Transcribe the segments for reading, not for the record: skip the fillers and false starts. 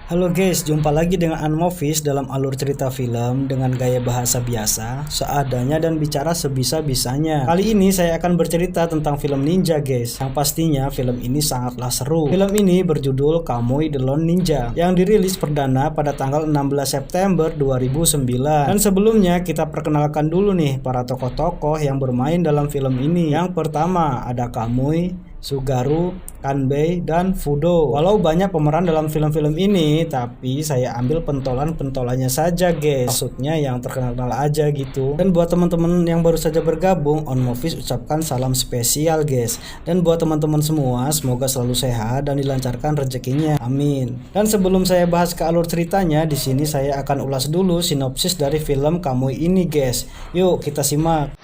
Halo guys, jumpa lagi dengan Unmovies dalam alur cerita film dengan gaya bahasa biasa, seadanya dan bicara sebisa-bisanya. Kali ini saya akan bercerita tentang film ninja guys, yang pastinya film ini sangatlah seru. Film ini berjudul Kamui The Lone Ninja, yang dirilis perdana pada tanggal 16 September 2009. Dan sebelumnya kita perkenalkan dulu nih para tokoh-tokoh yang bermain dalam film ini. Yang pertama ada Kamui, Sugaru, Kanbei, dan Fudo. Walau banyak pemeran dalam film-film ini, tapi saya ambil pentolan-pentolannya saja guys. Maksudnya yang terkenal aja gitu. Dan buat teman-teman yang baru saja bergabung, Unmovies ucapkan salam spesial guys. Dan buat teman-teman semua, semoga selalu sehat dan dilancarkan rezekinya. Amin. Dan sebelum saya bahas ke alur ceritanya, di sini saya akan ulas dulu sinopsis dari film Kamui ini guys. Yuk kita simak.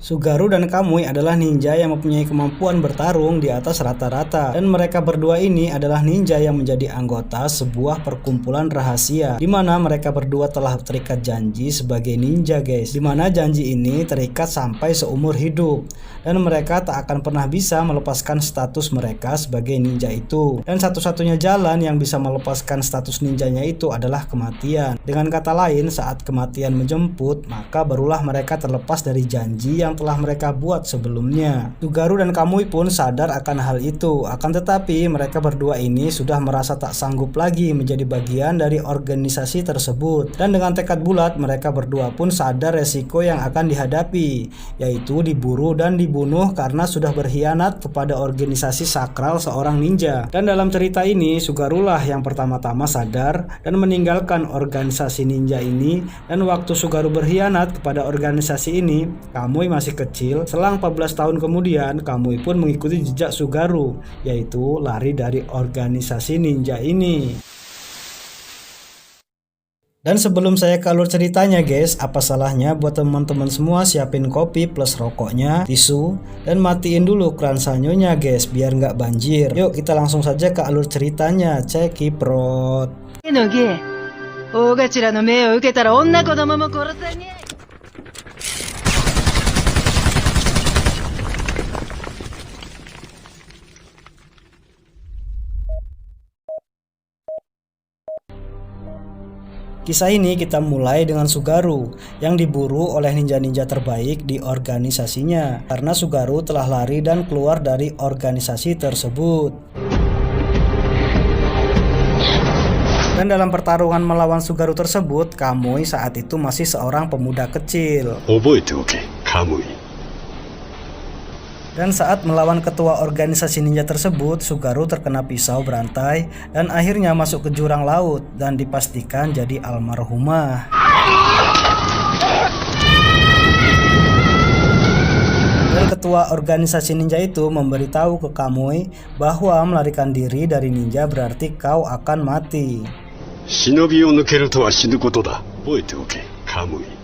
Sugaru dan Kamui adalah ninja yang mempunyai kemampuan bertarung di atas rata-rata, dan mereka berdua ini adalah ninja yang menjadi anggota sebuah perkumpulan rahasia, di mana mereka berdua telah terikat janji sebagai ninja guys, di mana janji ini terikat sampai seumur hidup, dan mereka tak akan pernah bisa melepaskan status mereka sebagai ninja itu. Dan satu-satunya jalan yang bisa melepaskan status ninjanya itu adalah kematian. Dengan kata lain, saat kematian menjemput, maka barulah mereka terlepas dari janji yang telah mereka buat sebelumnya. Sugaru dan Kamui pun sadar akan hal itu, akan tetapi mereka berdua ini sudah merasa tak sanggup lagi menjadi bagian dari organisasi tersebut, dan dengan tekad bulat mereka berdua pun sadar resiko yang akan dihadapi, yaitu diburu dan dibunuh karena sudah berkhianat kepada organisasi sakral seorang ninja. Dan dalam cerita ini Sugarulah yang pertama-tama sadar dan meninggalkan organisasi ninja ini, dan waktu Sugaru berkhianat kepada organisasi ini, Kamui masih kecil. Selang 14 tahun kemudian, Kamui pun mengikuti jejak Sugaru, yaitu lari dari organisasi ninja ini. Dan sebelum saya ke alur ceritanya guys, apa salahnya buat teman-teman semua siapin kopi plus rokoknya, tisu, dan matiin dulu keran sanyonya guys, biar nggak banjir. Yuk kita langsung saja ke alur ceritanya, cekiprot. Kisah ini kita mulai dengan Sugaru yang diburu oleh ninja-ninja terbaik di organisasinya karena Sugaru telah lari dan keluar dari organisasi tersebut. Dan dalam pertarungan melawan Sugaru tersebut, Kamui saat itu masih seorang pemuda kecil. Dan saat melawan ketua organisasi ninja tersebut, Sugaru terkena pisau berantai dan akhirnya masuk ke jurang laut dan dipastikan jadi almarhumah. Dan ketua organisasi ninja itu memberitahu ke Kamui bahwa melarikan diri dari ninja berarti kau akan mati. Shinobi o nukeru to wa shinu koto da. Oboete oke, Kamui.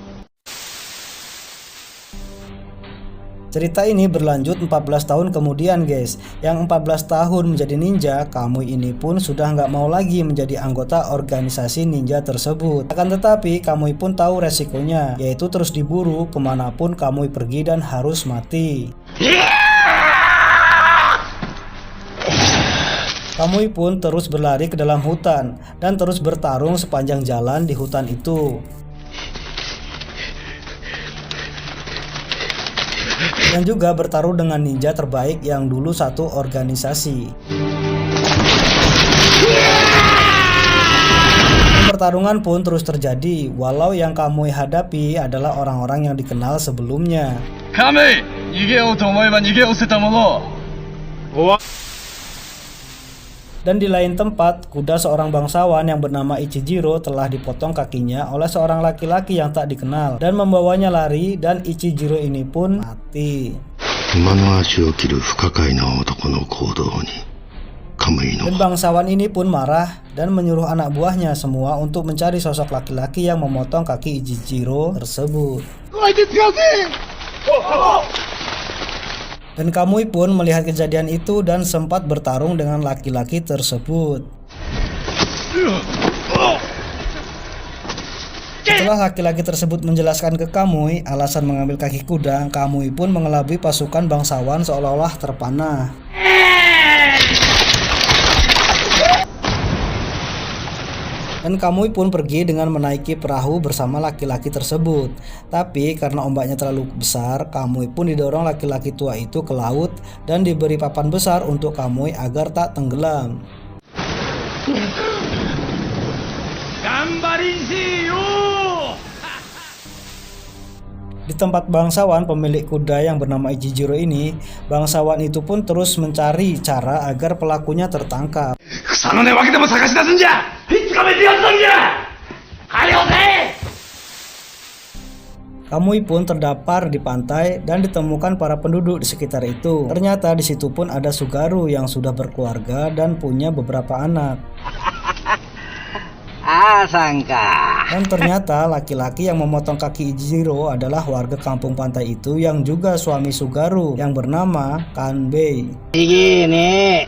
Cerita ini berlanjut 14 tahun kemudian guys. Yang 14 tahun menjadi ninja, Kamui ini pun sudah nggak mau lagi menjadi anggota organisasi ninja tersebut. Akan tetapi Kamui pun tahu resikonya, yaitu terus diburu kemanapun Kamui pergi dan harus mati. Kamui pun terus berlari ke dalam hutan dan terus bertarung sepanjang jalan di hutan itu. Dan juga bertaruh dengan ninja terbaik yang dulu satu organisasi. Pertarungan pun terus terjadi, walau yang Kamui hadapi adalah orang-orang yang dikenal sebelumnya. Dan di lain tempat, kuda seorang bangsawan yang bernama Ichijiro telah dipotong kakinya oleh seorang laki-laki yang tak dikenal dan membawanya lari, dan Ichijiro ini pun mati. Dan bangsawan ini pun marah dan menyuruh anak buahnya semua untuk mencari sosok laki-laki yang memotong kaki Ichijiro tersebut. Dan Kamui pun melihat kejadian itu dan sempat bertarung dengan laki-laki tersebut. Setelah laki-laki tersebut menjelaskan ke Kamui alasan mengambil kaki kuda, Kamui pun mengelabui pasukan bangsawan seolah-olah terpana. Dan Kamui pun pergi dengan menaiki perahu bersama laki-laki tersebut. Tapi karena ombaknya terlalu besar, Kamui pun didorong laki-laki tua itu ke laut dan diberi papan besar untuk Kamui agar tak tenggelam. Di tempat bangsawan pemilik kuda yang bernama Ichijiro ini, bangsawan itu pun terus mencari cara agar pelakunya tertangkap. Kamui pun terdampar di pantai dan ditemukan para penduduk di sekitar itu. Ternyata di situ pun ada Sugaru yang sudah berkeluarga dan punya beberapa anak. Sangka. Dan ternyata laki-laki yang memotong kaki Ichijiro adalah warga kampung pantai itu yang juga suami Sugaru yang bernama Kanbei. Begini.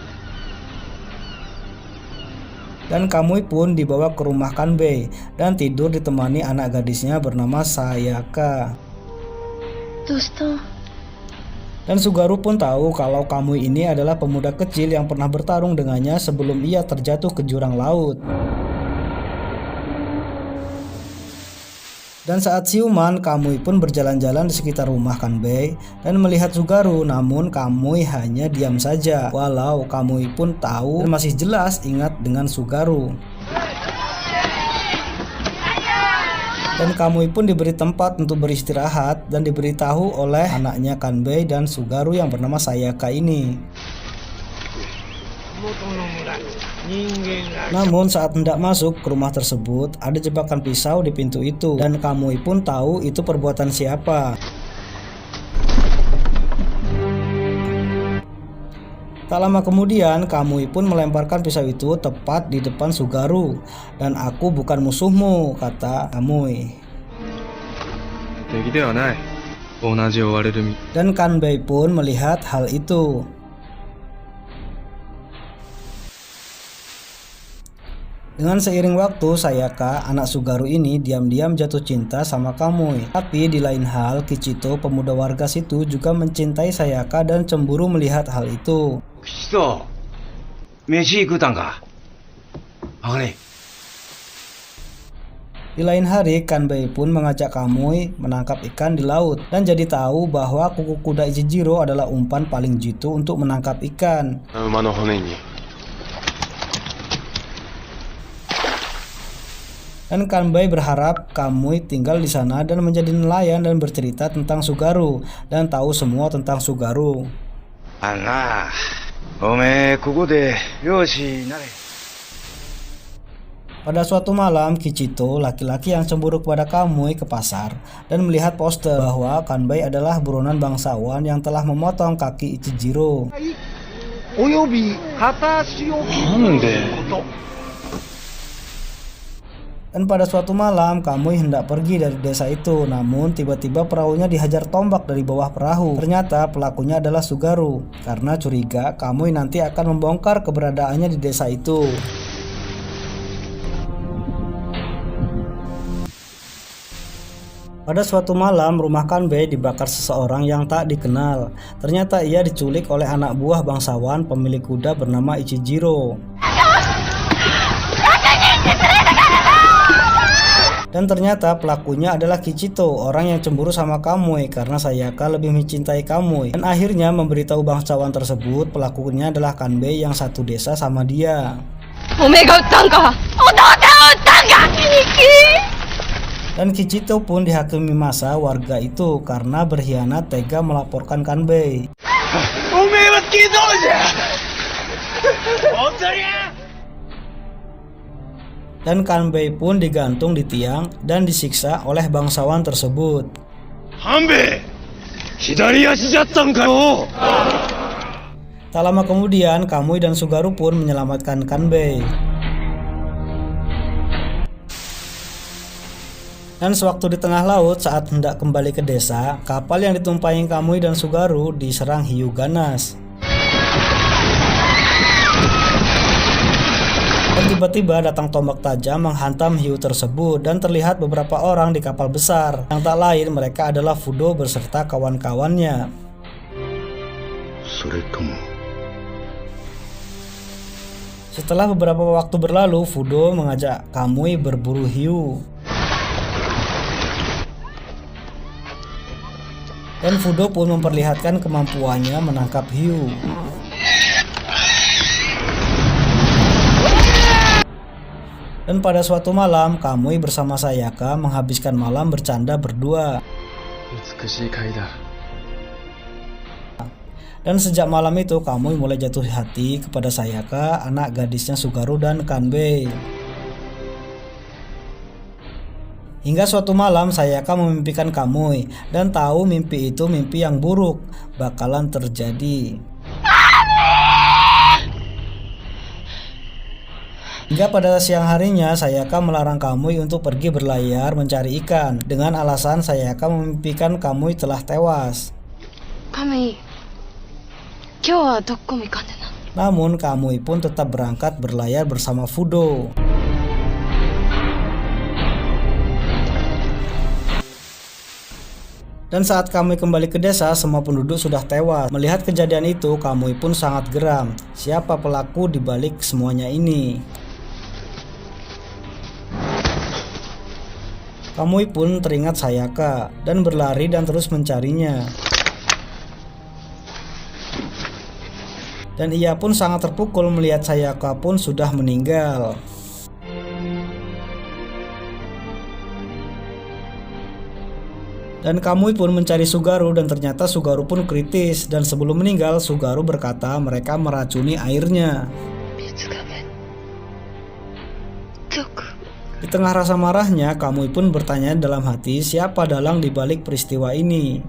Dan Kamui pun dibawa ke rumah Kanbei dan tidur ditemani anak gadisnya bernama Sayaka. Dan Sugaru pun tahu kalau Kamui ini adalah pemuda kecil yang pernah bertarung dengannya sebelum ia terjatuh ke jurang laut. Dan saat siuman, Kamui pun berjalan-jalan di sekitar rumah Kanbei dan melihat Sugaru, namun Kamui hanya diam saja. Walau Kamui pun tahu dan masih jelas ingat dengan Sugaru. Dan Kamui pun diberi tempat untuk beristirahat dan diberitahu oleh anaknya Kanbei dan Sugaru yang bernama Sayaka ini. Namun saat hendak masuk ke rumah tersebut, ada jebakan pisau di pintu itu dan Kamui pun tahu itu perbuatan siapa. Tak lama kemudian, Kamui pun melemparkan pisau itu tepat di depan Sugaru. Dan aku bukan musuhmu, kata Kamui. Dan Kanbei pun melihat hal itu. Dengan seiring waktu, Sayaka, anak Sugaru ini diam-diam jatuh cinta sama Kamui. Tapi di lain hal, Kichito, pemuda warga situ juga mencintai Sayaka dan cemburu melihat hal itu. Kichito, meshi ikutan ka? Di lain hari, Kanbei pun mengajak Kamui menangkap ikan di laut dan jadi tahu bahwa kuku kuda Ichijiro adalah umpan paling jitu untuk menangkap ikan. Dan Kanbei berharap Kamui tinggal di sana dan menjadi nelayan dan bercerita tentang Sugaru dan tahu semua tentang Sugaru. Pada suatu malam, Kichito, laki-laki yang cemburu kepada Kamui, ke pasar dan melihat poster bahwa Kanbei adalah buronan bangsawan yang telah memotong kaki Ichijiro. Dan pada suatu malam, Kamui hendak pergi dari desa itu, namun tiba-tiba perahunya dihajar tombak dari bawah perahu. Ternyata pelakunya adalah Sugaru. Karena curiga, Kamui nanti akan membongkar keberadaannya di desa itu. Pada suatu malam, rumah Kanbei dibakar seseorang yang tak dikenal. Ternyata ia diculik oleh anak buah bangsawan pemilik kuda bernama Ichijiro. Dan ternyata pelakunya adalah Kichito, orang yang cemburu sama Kamui karena Sayaka lebih mencintai Kamui. Dan akhirnya memberitahu bangsawan tersebut pelakunya adalah Kanbei yang satu desa sama dia. Dan Kichito pun dihakimi masa warga itu karena berkhianat tega melaporkan Kanbei. Dan Kanbei pun digantung di tiang dan disiksa oleh bangsawan tersebut. Tak lama kemudian, Kamui dan Sugaru pun menyelamatkan Kanbei. Dan sewaktu di tengah laut saat hendak kembali ke desa, kapal yang ditumpangi Kamui dan Sugaru diserang hiu ganas. Dan tiba-tiba datang tombak tajam menghantam hiu tersebut dan terlihat beberapa orang di kapal besar. Yang tak lain mereka adalah Fudo beserta kawan-kawannya. Setelah beberapa waktu berlalu, Fudo mengajak Kamui berburu hiu. Dan Fudo pun memperlihatkan kemampuannya menangkap hiu. Dan pada suatu malam, Kamui bersama Sayaka menghabiskan malam bercanda berdua. Dan sejak malam itu, Kamui mulai jatuh hati kepada Sayaka, anak gadisnya Sugaru dan Kanbei. Hingga suatu malam, Sayaka memimpikan Kamui dan tahu mimpi itu mimpi yang buruk bakalan terjadi. Hingga pada siang harinya, Sayaka melarang Kamui untuk pergi berlayar mencari ikan. Dengan alasan Sayaka memimpikan Kamui telah tewas. Kamui, kyou wa dokko mikande na? Namun Kamui pun tetap berangkat berlayar bersama Fudo. Dan saat Kamui kembali ke desa, semua penduduk sudah tewas. Melihat kejadian itu, Kamui pun sangat geram. Siapa pelaku di balik semuanya ini? Kamui pun teringat Sayaka dan berlari dan terus mencarinya. Dan ia pun sangat terpukul melihat Sayaka pun sudah meninggal. Dan Kamui pun mencari Sugaru dan ternyata Sugaru pun kritis. Dan sebelum meninggal, Sugaru berkata mereka meracuni airnya. Di tengah rasa marahnya, Kamui pun bertanya dalam hati siapa dalang di balik peristiwa ini.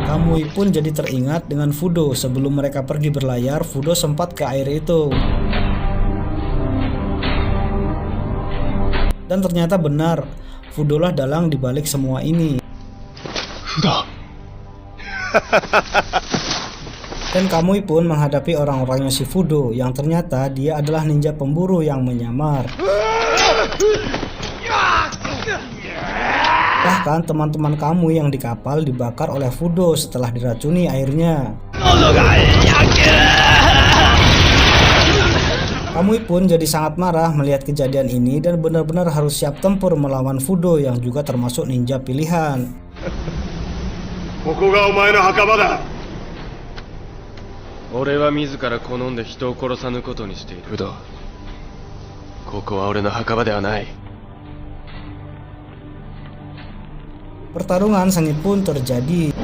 Kamui pun jadi teringat dengan Fudo. Sebelum mereka pergi berlayar, Fudo sempat ke air itu. Dan ternyata benar, Fudo lah dalang di balik semua ini. Fudo. Dan Kamui pun menghadapi orang-orangnya si Fudo yang ternyata dia adalah ninja pemburu yang menyamar. Bahkan teman-teman Kamui yang di kapal dibakar oleh Fudo setelah diracuni airnya. Kamui pun jadi sangat marah melihat kejadian ini dan benar-benar harus siap tempur melawan Fudo yang juga termasuk ninja pilihan. Pertarungan sengit pun terjadi.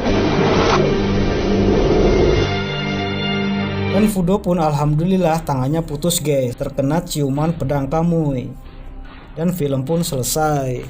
Dan Fudo pun alhamdulillah tangannya putus guys, terkena ciuman pedang Kamui. Dan film pun selesai.